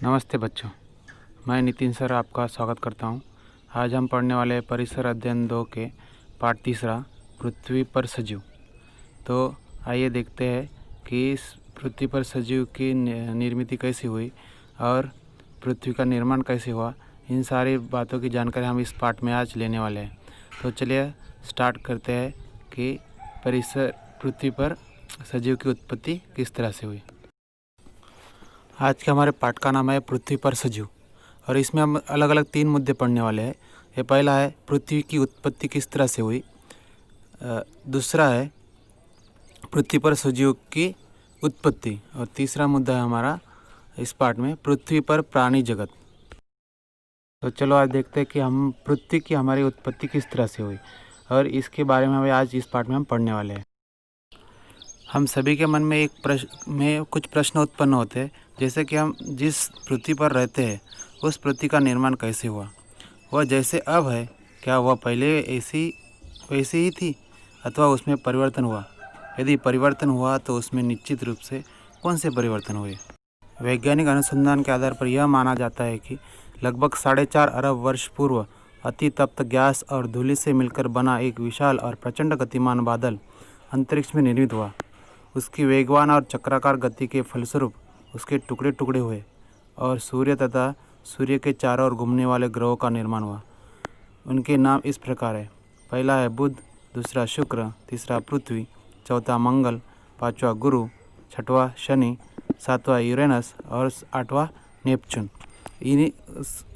नमस्ते बच्चों, मैं नितिन सर आपका स्वागत करता हूं। आज हम पढ़ने वाले हैं परिसर अध्ययन 2 के पाठ 3 पृथ्वी पर सजीव। तो आइए देखते हैं कि इस पृथ्वी पर सजीव की निर्मित कैसी हुई और पृथ्वी का निर्माण कैसे हुआ। इन सारी बातों की जानकारी हम इस पाठ में आज लेने वाले हैं। तो चलिए स्टार्ट करते हैं कि पृथ्वी पर सजीव की उत्पत्ति किस तरह से हुई। आज के हमारे पाठ का नाम है पृथ्वी पर सजीव और इसमें हम अलग अलग 3 मुद्दे पढ़ने वाले हैं। ये पहला है पृथ्वी की उत्पत्ति किस तरह से हुई, दूसरा है पृथ्वी पर सजीव की उत्पत्ति और तीसरा मुद्दा है हमारा इस पाठ में पृथ्वी पर प्राणी जगत। तो चलो आज देखते हैं कि हम पृथ्वी की हमारी उत्पत्ति किस तरह से हुई और इसके बारे में हमें आज इस पाठ में हम पढ़ने वाले हैं। हम सभी के मन में कुछ प्रश्न उत्पन्न होते हैं, जैसे कि हम जिस पृथ्वी पर रहते हैं उस पृथ्वी का निर्माण कैसे हुआ, वह जैसे अब है क्या वह पहले वैसी ही थी अथवा उसमें परिवर्तन हुआ। यदि परिवर्तन हुआ तो उसमें निश्चित रूप से कौन से परिवर्तन हुए। वैज्ञानिक अनुसंधान के आधार पर यह माना जाता है कि लगभग 4.5 अरब वर्ष पूर्व अति तप्त गैस और धूलि से मिलकर बना एक विशाल और प्रचंड गतिमान बादल अंतरिक्ष में निर्मित हुआ। उसकी वेगवान और चक्राकार गति के फलस्वरूप उसके टुकड़े टुकड़े हुए और सूर्य तथा सूर्य के चारों ओर घूमने वाले ग्रहों का निर्माण हुआ। उनके नाम इस प्रकार है, पहला है बुध, दूसरा शुक्र, तीसरा पृथ्वी, चौथा मंगल, पांचवा गुरु, छठवां शनि, सातवां यूरेनस और आठवां नेपच्यून। इन्हीं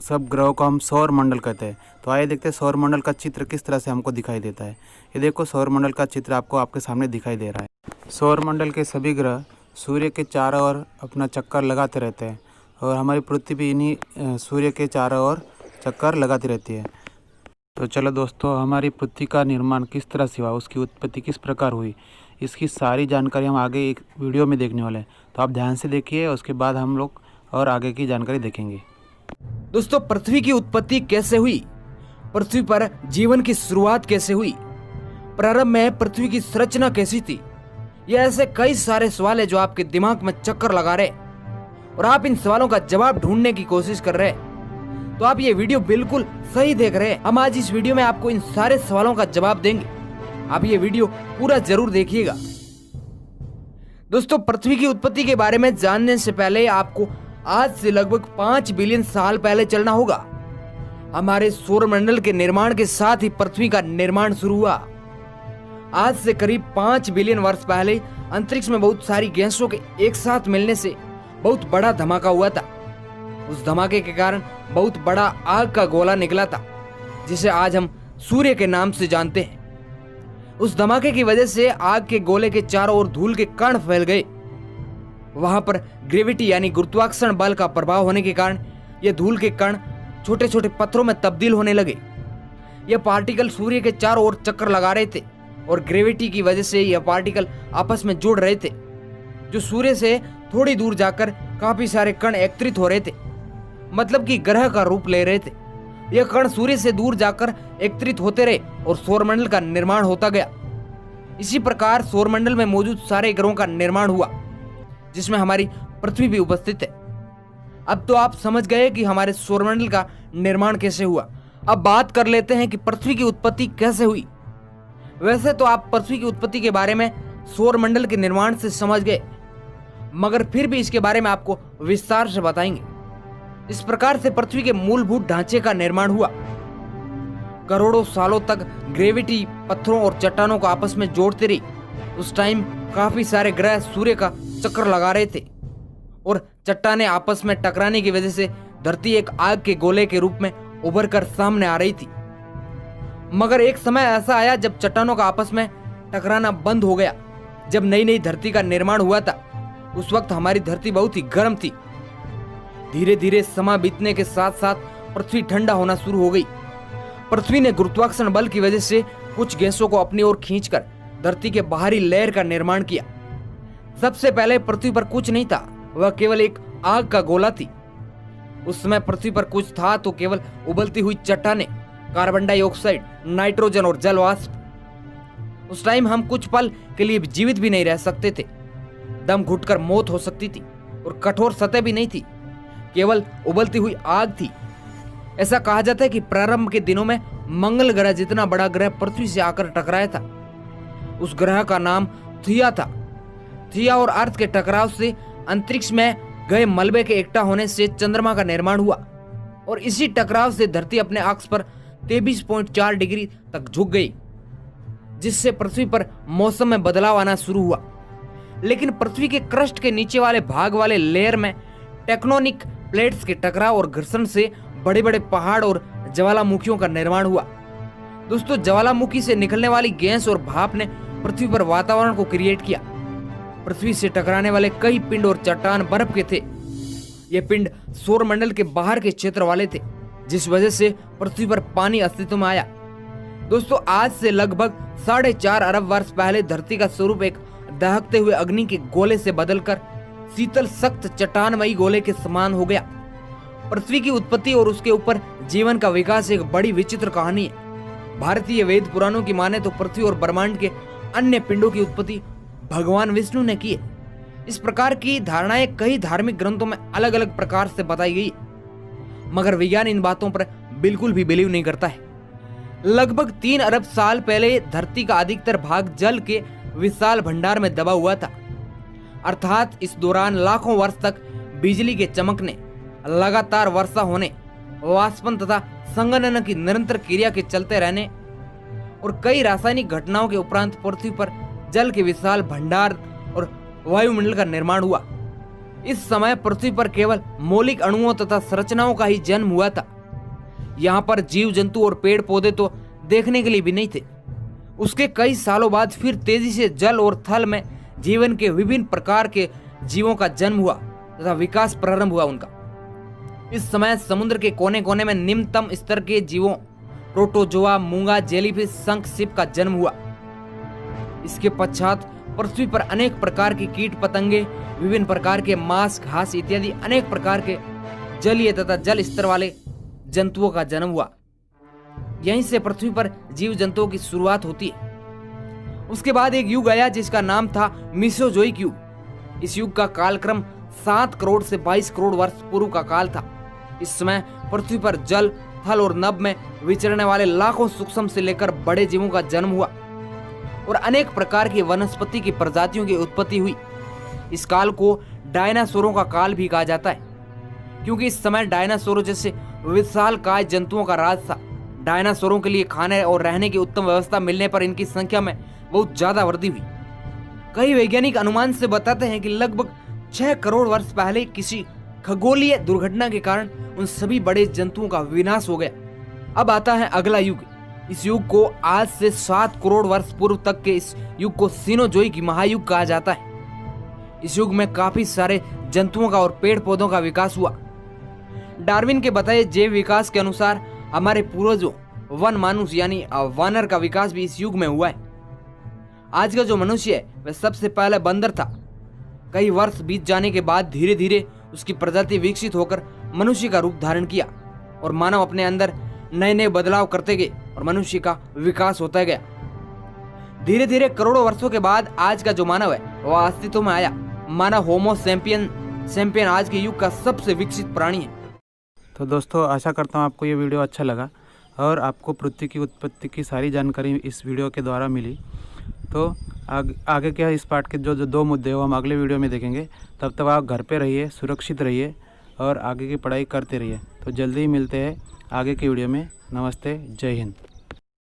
सब ग्रहों को हम सौर मंडल कहते हैं। तो आइए देखते हैं सौर मंडल का चित्र किस तरह से हमको दिखाई देता है। ये देखो सौर मंडल का चित्र आपको आपके सामने दिखाई दे रहा है। सौर मंडल के सभी ग्रह सूर्य के चारों ओर अपना चक्कर लगाते रहते हैं और हमारी पृथ्वी भी इन्हीं सूर्य के चारों ओर चक्कर लगाती रहती है। तो चलो दोस्तों, हमारी पृथ्वी का निर्माण किस तरह से हुआ, उसकी उत्पत्ति किस प्रकार हुई, इसकी सारी जानकारी हम आगे एक वीडियो में देखने वाले हैं। तो आप ध्यान से देखिए, उसके बाद हम लोग और आगे की जानकारी देखेंगे। दोस्तों, पृथ्वी की उत्पत्ति कैसे हुई, पृथ्वी पर जीवन की शुरुआत कैसे हुई, प्रारंभ में पृथ्वी की संरचना कैसी थी, ये ऐसे कई सारे सवाल है जो आपके दिमाग में चक्कर लगा रहे और आप इन सवालों का जवाब ढूंढने की कोशिश कर रहे हैं। तो आप ये वीडियो बिल्कुल सही देख रहे हैं। हम आज इस वीडियो में आपको इन सारे सवालों का जवाब देंगे। आप ये वीडियो पूरा जरूर देखिएगा। दोस्तों, पृथ्वी की उत्पत्ति के बारे में जानने से पहले आपको आज से लगभग 5 बिलियन साल पहले चलना होगा। हमारे सौरमंडल के निर्माण के साथ ही पृथ्वी का निर्माण शुरू हुआ। आज से करीब 5 बिलियन वर्ष पहले अंतरिक्ष में बहुत सारी गैसों के एक साथ मिलने से बहुत बड़ा धमाका हुआ था। उस धमाके के कारण बहुत बड़ा आग का गोला निकला था, जिसे आज हम सूर्य के नाम से जानते हैं। उस धमाके की वजह से आग के गोले के चारों ओर धूल के कण फैल गए। वहां पर ग्रेविटी यानी गुरुत्वाकर्षण बल का प्रभाव होने के कारण ये धूल के कण छोटे छोटे पत्थरों में तब्दील होने लगे। ये पार्टिकल सूर्य के चारों ओर चक्कर लगा रहे थे और ग्रेविटी की वजह से यह पार्टिकल आपस में जुड़ रहे थे, जो सूर्य से थोड़ी दूर जाकर काफी सारे कण एकत्रित हो रहे थे, मतलब कि ग्रह का रूप ले रहे थे। यह कण सूर्य से दूर जाकर एकत्रित होते रहे और सौरमंडल का निर्माण होता गया। इसी प्रकार सौरमंडल में मौजूद सारे ग्रहों का निर्माण हुआ, जिसमें हमारी पृथ्वी भी उपस्थित है। अब तो आप समझ गए कि हमारे सौरमंडल का निर्माण कैसे हुआ। अब बात कर लेते हैं कि पृथ्वी की उत्पत्ति कैसे हुई। वैसे तो आप पृथ्वी की उत्पत्ति के बारे में सौरमंडल के निर्माण से समझ गए, मगर फिर भी इसके बारे में आपको विस्तार से बताएंगे। इस प्रकार से पृथ्वी के मूलभूत ढांचे का निर्माण हुआ। करोड़ों सालों तक ग्रेविटी पत्थरों और चट्टानों को आपस में जोड़ती रही। उस टाइम काफी सारे ग्रह सूर्य का चक्कर लगा रहे थे और चट्टानें आपस में टकराने की वजह से धरती एक आग के गोले के रूप में उभर कर सामने आ रही थी। मगर एक समय ऐसा आया जब चट्टानों का आपस में टकराना बंद हो गया। जब नई नई धरती का निर्माण हुआ था, उस वक्त हमारी धरती बहुत ही गर्म थी। धीरे धीरे समय बीतने के साथ साथ पृथ्वी ठंडा होना शुरू हो गई। पृथ्वी ने गुरुत्वाकर्षण बल की वजह से कुछ गैसों को अपनी ओर खींचकर धरती के बाहरी लेयर का निर्माण किया। सबसे पहले पृथ्वी पर कुछ नहीं था, वह केवल एक आग का गोला थी। उस समय पृथ्वी पर कुछ था तो केवल उबलती हुई चट्टानें, कार्बन डाइऑक्साइड, नाइट्रोजन और जल वाष्प। उस टाइम हम कुछ पल के लिए जीवित भी नहीं रह सकते थे। दम घुटकर मौत हो सकती थी और कठोर सतह भी नहीं थी, केवल उबलती हुई आग थी। ऐसा कहा जाता है कि प्रारंभ के दिनों में मंगल ग्रह जितना बड़ा ग्रह पृथ्वी से आकर टकराया था। उस ग्रह का नाम थिया था। थिया और अर्थ के टकराव से अंतरिक्ष में गए मलबे के इकट्ठा होने से चंद्रमा का निर्माण हुआ और इसी टकराव से धरती अपने अक्ष पर 23.4 डिग्री तक झुक गई, जिससे पृथ्वी पर मौसम में बदलाव आना शुरू हुआ। लेकिन पृथ्वी के क्रस्ट के नीचे वाले भाग वाले लेयर में टेक्टोनिक प्लेट्स के टकराव और घर्षण से बड़े बड़े पहाड़ और ज्वालामुखियों का निर्माण हुआ। दोस्तों, ज्वालामुखी से निकलने वाली गैस और भाप ने पृथ्वी पर वातावरण को क्रिएट किया। पृथ्वी से टकराने वाले कई पिंड और चट्टान बर्फ के थे। ये पिंड सौर मंडल के बाहर के क्षेत्र वाले थे, जिस वजह से पृथ्वी पर पानी अस्तित्व में आया। दोस्तों, आज से लगभग 4.5 अरब वर्ष पहले धरती का स्वरूप एक दहकते हुए अग्नि के गोले से बदलकर शीतल सख्त चट्टानमयी गोले के समान हो गया। पृथ्वी की उत्पत्ति और उसके ऊपर जीवन का विकास एक बड़ी विचित्र कहानी है। भारतीय वेद पुराणों की माने तो पृथ्वी और ब्रह्मांड के अन्य पिंडों की उत्पत्ति भगवान विष्णु ने की है। इस प्रकार की धारणाएं कई धार्मिक ग्रंथों में अलग अलग प्रकार से बताई गई, मगर विज्ञान इन बातों पर बिल्कुल भी बिलीव नहीं करता है। लगभग 3 अरब साल पहले धरती का अधिकतर भाग जल के विशाल भंडार में दबा हुआ था, अर्थात इस दौरान लाखों वर्ष तक बिजली के चमकने, लगातार वर्षा होने, वाष्पन तथा संघनन की निरंतर क्रिया के चलते रहने और कई रासायनिक घटनाओं के उपरांत पृथ्वी पर जल के विशाल भंडार और वायुमंडल का निर्माण हुआ। इस समय पृथ्वी पर केवल मौलिक अणुओं तथा संरचनाओं का ही जन्म हुआ था। यहाँ पर जीव जंतु और पेड़ पौधे तो देखने के लिए भी नहीं थे। उसके कई सालों बाद फिर तेजी से जल और थल में जीवन के विभिन्न प्रकार के जीवों का जन्म हुआ तथा विकास प्रारंभ हुआ उनका। इस समय समुद्र के कोने कोने में निम्नतम स्तर के जीवों प्रोटोजोआ, मूंगा, जेलीफिश, शंख, सीप का जन्म हुआ। इसके पश्चात पृथ्वी पर अनेक प्रकार के कीट पतंगे, विभिन्न प्रकार के मांस, घास इत्यादि अनेक प्रकार के जलीय तथा जल स्तर वाले जंतुओं का जन्म हुआ। यहीं से पृथ्वी पर जीव जंतुओं की शुरुआत होती है। उसके बाद एक युग आया जिसका नाम था मीसोजोइक युग। इस युग का कालक्रम 7 करोड़ से 22 करोड़ वर्ष पूर्व का काल था। इस समय पृथ्वी पर जल, थल और नभ में विचरने वाले लाखों सूक्ष्म से लेकर बड़े जीवों का जन्म हुआ और अनेक प्रकार की वनस्पति की प्रजातियों की उत्पत्ति हुई। इस काल को डायनासोरों का काल भी कहा जाता है, क्योंकि इस समय डायनासोरों जैसे विशालकाय जंतुओं का राज था। डायनासोरों के लिए खाने और रहने की उत्तम व्यवस्था मिलने पर इनकी संख्या में बहुत ज्यादा वृद्धि हुई। कई वैज्ञानिक अनुमान से बताते हैं कि लगभग 6 करोड़ वर्ष पहले किसी खगोलीय दुर्घटना के कारण उन सभी बड़े जंतुओं का विनाश हो गया। अब आता है अगला युग। इस युग को आज से 7 करोड़ वर्ष पूर्व तक के इस युग को सीनोजोइक महायुग कहा जाता है। इस युग में काफी सारे जंतुओं का और पेड़ पौधों का विकास हुआ। डार्विन के बताए जैव विकास के अनुसार हमारे पूर्वजों वन मानुष यानी वानर का विकास भी इस युग में हुआ है। आज का जो मनुष्य है वह सबसे पहले बंदर था। कई वर्ष बीत जाने के बाद धीरे धीरे उसकी प्रजाति विकसित होकर मनुष्य का रूप धारण किया और मानव अपने अंदर नए नए बदलाव करते गए और मनुष्य का विकास होता गया। धीरे धीरे करोड़ों वर्षों के बाद आज का जो मानव है वह अस्तित्व में आया। मानव होमो सैम्पियन आज के युग का सबसे विकसित प्राणी है। तो दोस्तों, आशा करता हूँ आपको ये वीडियो अच्छा लगा और आपको पृथ्वी की उत्पत्ति की सारी जानकारी इस वीडियो के द्वारा मिली। तो आगे क्या इस पार्ट के जो 2 मुद्दे हो हम अगले वीडियो में देखेंगे। तब तक आप घर पे रहिए, सुरक्षित रहिए और आगे की पढ़ाई करते रहिए। तो जल्दी ही मिलते हैं आगे की वीडियो में। नमस्ते, जय हिंद।